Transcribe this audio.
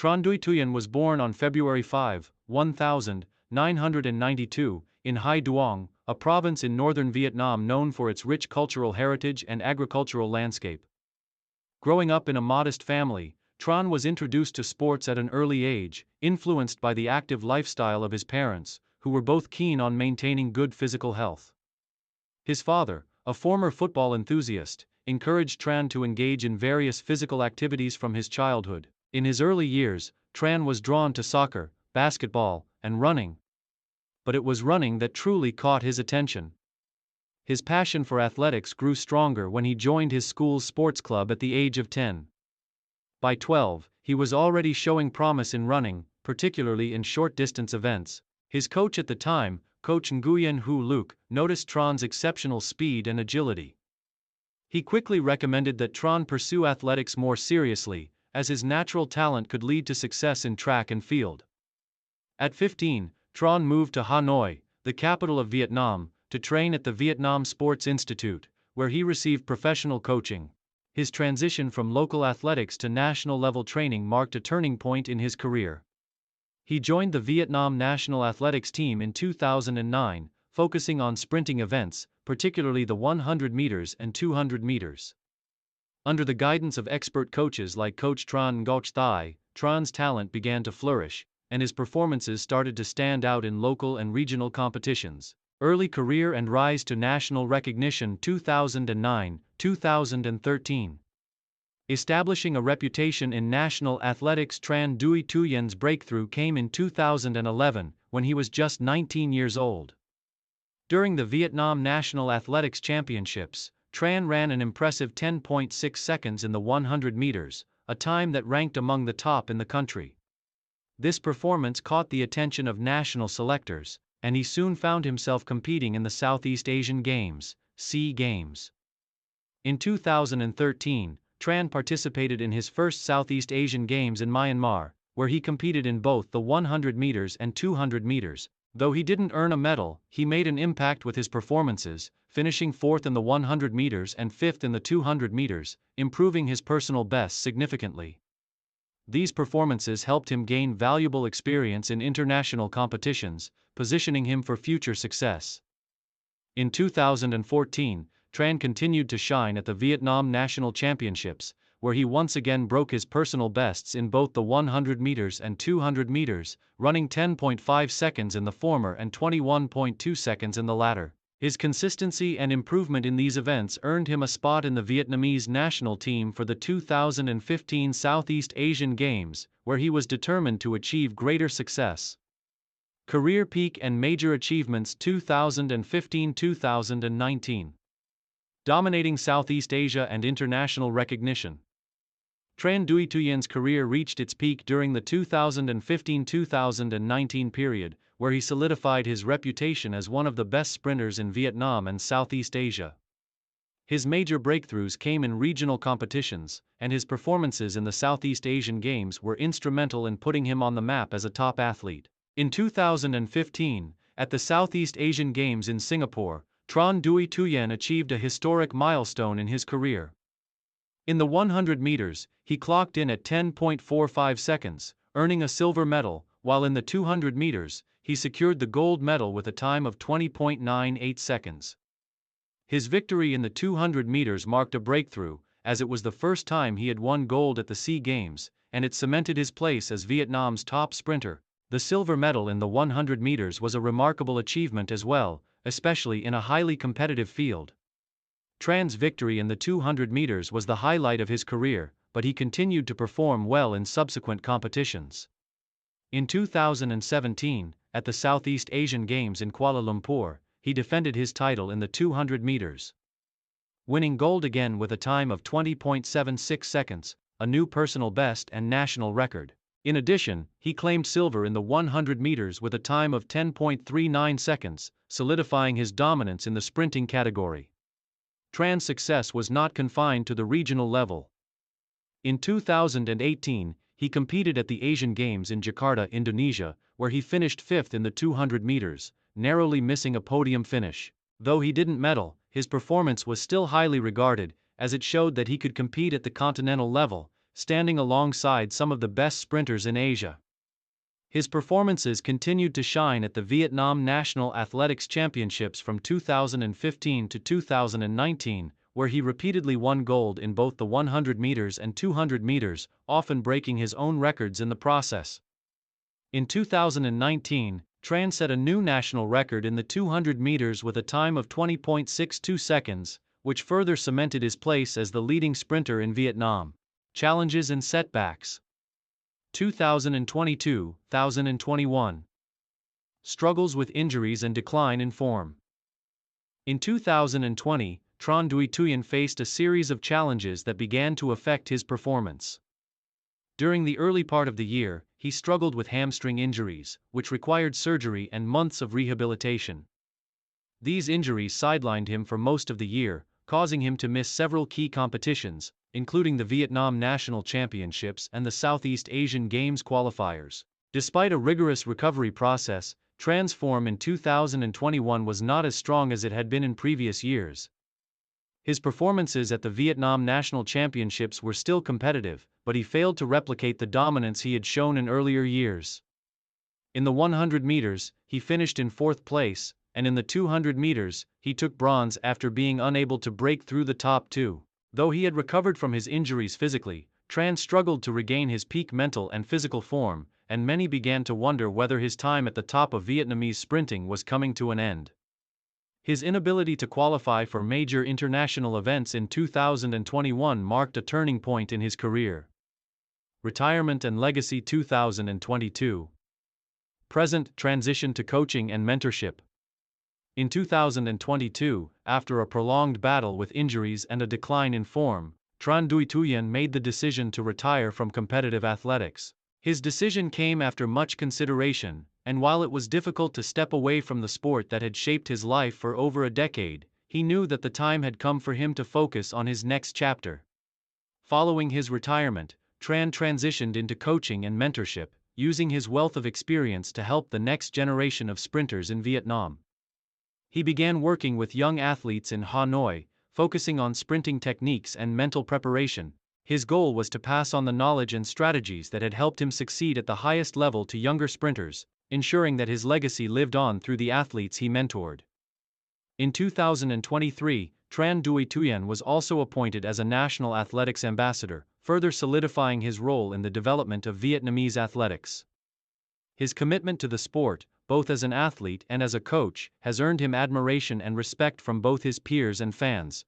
Trần Duy Tuyến was born on February 5, 1992, in Hai Duong, a province in northern Vietnam known for its rich cultural heritage and agricultural landscape. Growing up in a modest family, Trần was introduced to sports at an early age, influenced by the active lifestyle of his parents, who were both keen on maintaining good physical health. His father, a former football enthusiast, encouraged Trần to engage in various physical activities from his childhood. In his early years, Trần was drawn to soccer, basketball, and running. But it was running that truly caught his attention. His passion for athletics grew stronger when he joined his school's sports club at the age of 10. By 12, he was already showing promise in running, particularly in short-distance events. His coach at the time, Coach Nguyen Hu Luc, noticed Trần exceptional speed and agility. He quickly recommended that Trần pursue athletics more seriously, as his natural talent could lead to success in track and field. At 15, Trần moved to Hanoi, the capital of Vietnam, to train at the Vietnam Sports Institute, where he received professional coaching. His transition from local athletics to national-level training marked a turning point in his career. He joined the Vietnam national athletics team in 2009, focusing on sprinting events, particularly the 100 meters and 200 meters. Under the guidance of expert coaches like Coach Trần Ngoc Thai, Trần talent began to flourish, and his performances started to stand out in local and regional competitions. Early career and rise to national recognition 2009-2013. Establishing a reputation in national athletics. Trần Duy Tuyến breakthrough came in 2011, when he was just 19 years old. During the Vietnam National Athletics Championships, Trần ran an impressive 10.6 seconds in the 100 meters, a time that ranked among the top in the country. This performance caught the attention of national selectors, and he soon found himself competing in the Southeast Asian Games, SEA Games. In 2013, Trần participated in his first Southeast Asian Games in Myanmar, where he competed in both the 100 meters and 200 meters. Though he didn't earn a medal, he made an impact with his performances, finishing 4th in the 100 meters and 5th in the 200 meters, improving his personal best significantly. These performances helped him gain valuable experience in international competitions, positioning him for future success. In 2014, Trần continued to shine at the Vietnam National Championships, where he once again broke his personal bests in both the 100 meters and 200 meters, running 10.5 seconds in the former and 21.2 seconds in the latter. His consistency and improvement in these events earned him a spot in the Vietnamese national team for the 2015 Southeast Asian Games, where he was determined to achieve greater success. Career peak and major achievements 2015-2019. Dominating Southeast Asia and international recognition. Trần Duy Tuyến career reached its peak during the 2015-2019 period, where he solidified his reputation as one of the best sprinters in Vietnam and Southeast Asia. His major breakthroughs came in regional competitions, and his performances in the Southeast Asian Games were instrumental in putting him on the map as a top athlete. In 2015, at the Southeast Asian Games in Singapore, Trần Duy Tuyến achieved a historic milestone in his career. In the 100 meters, he clocked in at 10.45 seconds, earning a silver medal, while in the 200 meters, he secured the gold medal with a time of 20.98 seconds. His victory in the 200 meters marked a breakthrough, as it was the first time he had won gold at the SEA Games, and it cemented his place as Vietnam's top sprinter. The silver medal in the 100 meters was a remarkable achievement as well, especially in a highly competitive field. Trần victory in the 200 meters was the highlight of his career, but he continued to perform well in subsequent competitions. In 2017, at the Southeast Asian Games in Kuala Lumpur, he defended his title in the 200 meters. Winning gold again with a time of 20.76 seconds, a new personal best and national record. In addition, he claimed silver in the 100 meters with a time of 10.39 seconds, solidifying his dominance in the sprinting category. Trần success was not confined to the regional level. In 2018, he competed at the Asian Games in Jakarta, Indonesia, where he finished 5th in the 200 meters, narrowly missing a podium finish. Though he didn't medal, his performance was still highly regarded, as it showed that he could compete at the continental level, standing alongside some of the best sprinters in Asia. His performances continued to shine at the Vietnam National Athletics Championships from 2015 to 2019, where he repeatedly won gold in both the 100 meters and 200 meters, often breaking his own records in the process. In 2019, Tran set a new national record in the 200 meters with a time of 20.62 seconds, which further cemented his place as the leading sprinter in Vietnam. Challenges and setbacks. 2022-2021. Struggles with injuries and decline in form. In 2020, Trần Duy Tuyến faced a series of challenges that began to affect his performance. During the early part of the year, he struggled with hamstring injuries, which required surgery and months of rehabilitation. These injuries sidelined him for most of the year, causing him to miss several key competitions, including the Vietnam National Championships and the Southeast Asian Games qualifiers. Despite a rigorous recovery process, Tran's form in 2021 was not as strong as it had been in previous years. His performances at the Vietnam National Championships were still competitive, but he failed to replicate the dominance he had shown in earlier years. In the 100 meters, he finished in 4th place, and in the 200 meters, he took bronze after being unable to break through the top two. Though he had recovered from his injuries physically, Tran struggled to regain his peak mental and physical form, and many began to wonder whether his time at the top of Vietnamese sprinting was coming to an end. His inability to qualify for major international events in 2021 marked a turning point in his career. Retirement and legacy. 2022. Present. Transition to coaching and mentorship. In 2022, after a prolonged battle with injuries and a decline in form, Trần Duy Tuyến made the decision to retire from competitive athletics. His decision came after much consideration, and while it was difficult to step away from the sport that had shaped his life for over a decade, he knew that the time had come for him to focus on his next chapter. Following his retirement, Tran transitioned into coaching and mentorship, using his wealth of experience to help the next generation of sprinters in Vietnam. He began working with young athletes in Hanoi, focusing on sprinting techniques and mental preparation. His goal was to pass on the knowledge and strategies that had helped him succeed at the highest level to younger sprinters, ensuring that his legacy lived on through the athletes he mentored. In 2023, Trần Duy Tuyến was also appointed as a national athletics ambassador, further solidifying his role in the development of Vietnamese athletics. His commitment to the sport, both as an athlete and as a coach, has earned him admiration and respect from both his peers and fans.